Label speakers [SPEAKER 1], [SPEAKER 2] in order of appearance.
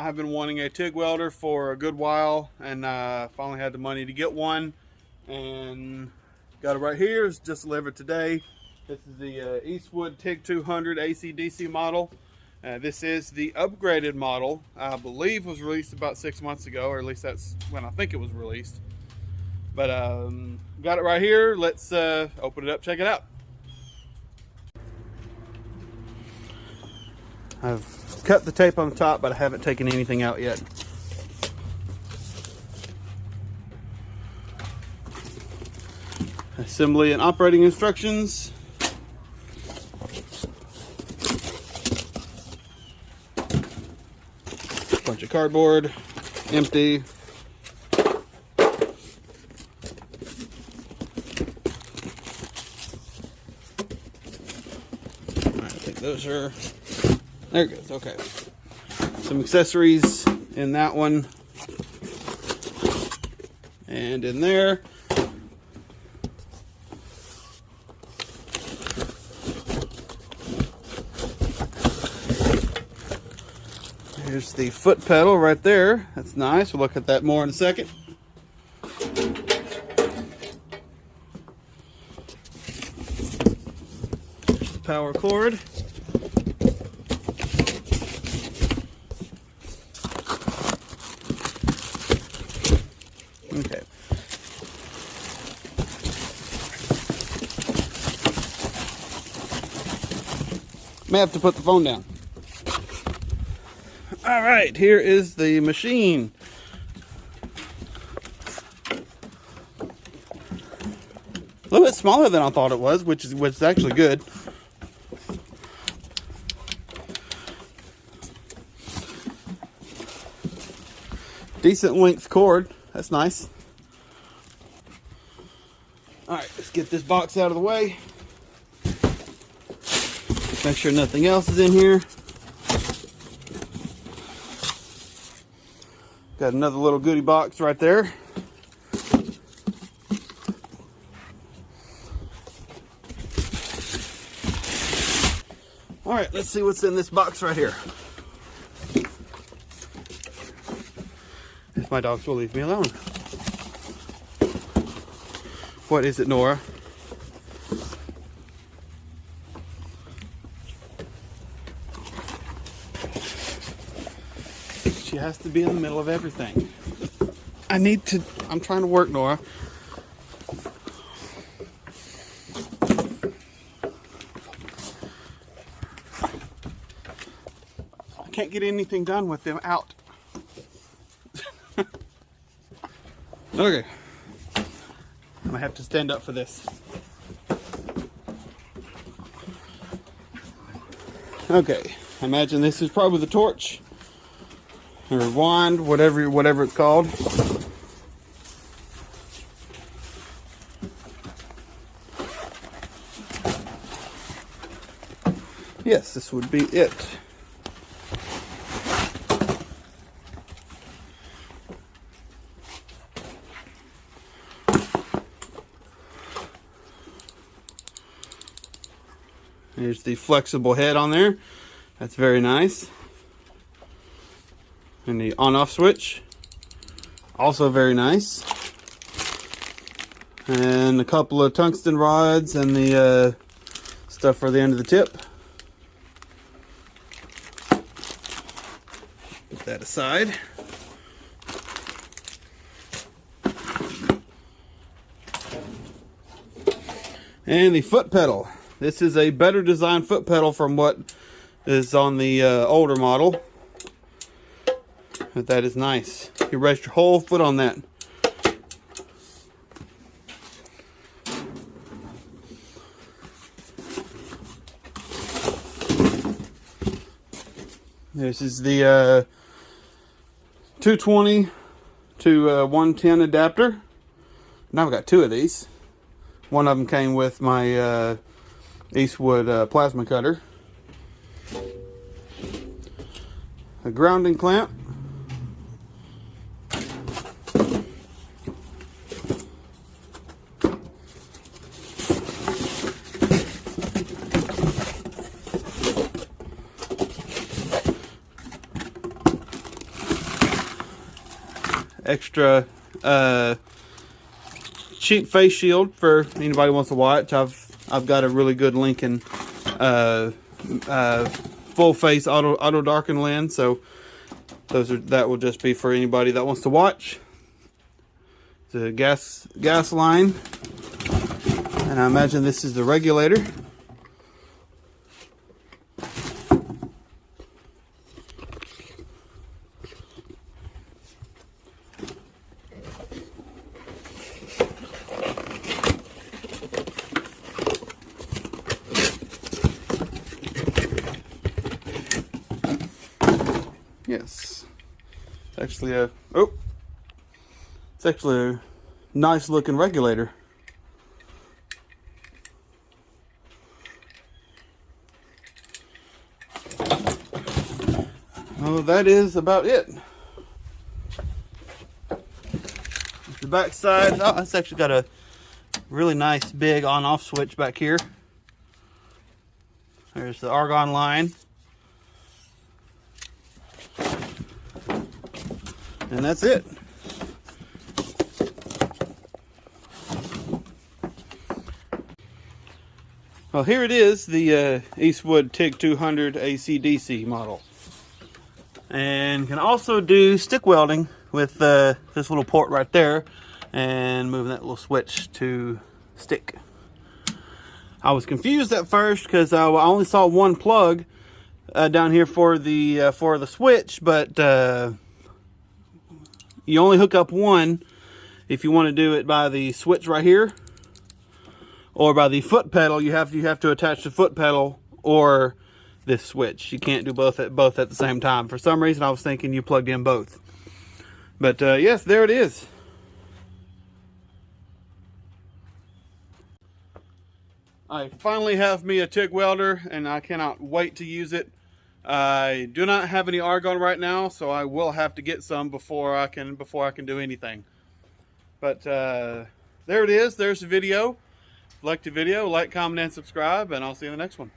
[SPEAKER 1] I have been wanting a TIG welder for a good while, and finally had the money to get one, and got it right here. It's just delivered today. This is the Eastwood TIG 200 AC/DC model. This is the upgraded model. I believe was released about 6 months ago, or at least that's when I think it was released. But got it right here. Let's open it up, check it out. I've cut the tape on the top, but I haven't taken anything out yet. Assembly and operating instructions. Bunch of cardboard, empty. I think those are, there it goes, okay. Some accessories in that one. And in there. Here's the foot pedal right there. That's nice. We'll look at that more in a second. Power cord. Okay. May have to put the phone down. All right, here is the machine. A little bit smaller than I thought it was, which is actually good. Decent length cord. That's nice. All right, let's get this box out of the way. Make sure nothing else is in here. Got another little goodie box right there. All right, let's see what's in this box right here. If my dogs will leave me alone. What is it, Nora? She has to be in the middle of everything. I'm trying to work, Nora. I can't get anything done with them out. Okay. I'm gonna have to stand up for this. Okay, I imagine this is probably the torch. Or wand, whatever it's called. Yes, this would be it. Here's the flexible head on there. That's very nice. And the on-off switch, also very nice. And a couple of tungsten rods and the stuff for the end of the tip. Put that aside. And the foot pedal. This is a better designed foot pedal from what is on the older model. But that is nice. You rest your whole foot on that. This is the 220 to 110 adapter. Now I've got two of these. One of them came with my Eastwood plasma cutter. A grounding clamp. extra cheap face shield for anybody who wants to watch. I've got a really good Lincoln full face auto darken lens, so that will just be for anybody that wants to watch. The gas line, and I imagine this is the regulator. Yes, it's actually a nice looking regulator. Oh, that is about it. The back side, oh, it's actually got a really nice big on-off switch back here. There's the argon line. And that's it. Well, here it is, the Eastwood TIG 200 AC/DC model. And can also do stick welding with this little port right there and moving that little switch to stick. I was confused at first because I only saw one plug down here for the switch, but you only hook up one if you want to do it by the switch right here, or by the foot pedal. You have to attach the foot pedal or this switch. You can't do both at the same time. For some reason, I was thinking you plugged in both. But yes, there it is. I finally have me a TIG welder, and I cannot wait to use it. I do not have any argon right now, so I will have to get some before I can do anything. But there it is. There's the video. If you liked the video, like, comment, and subscribe, and I'll see you in the next one.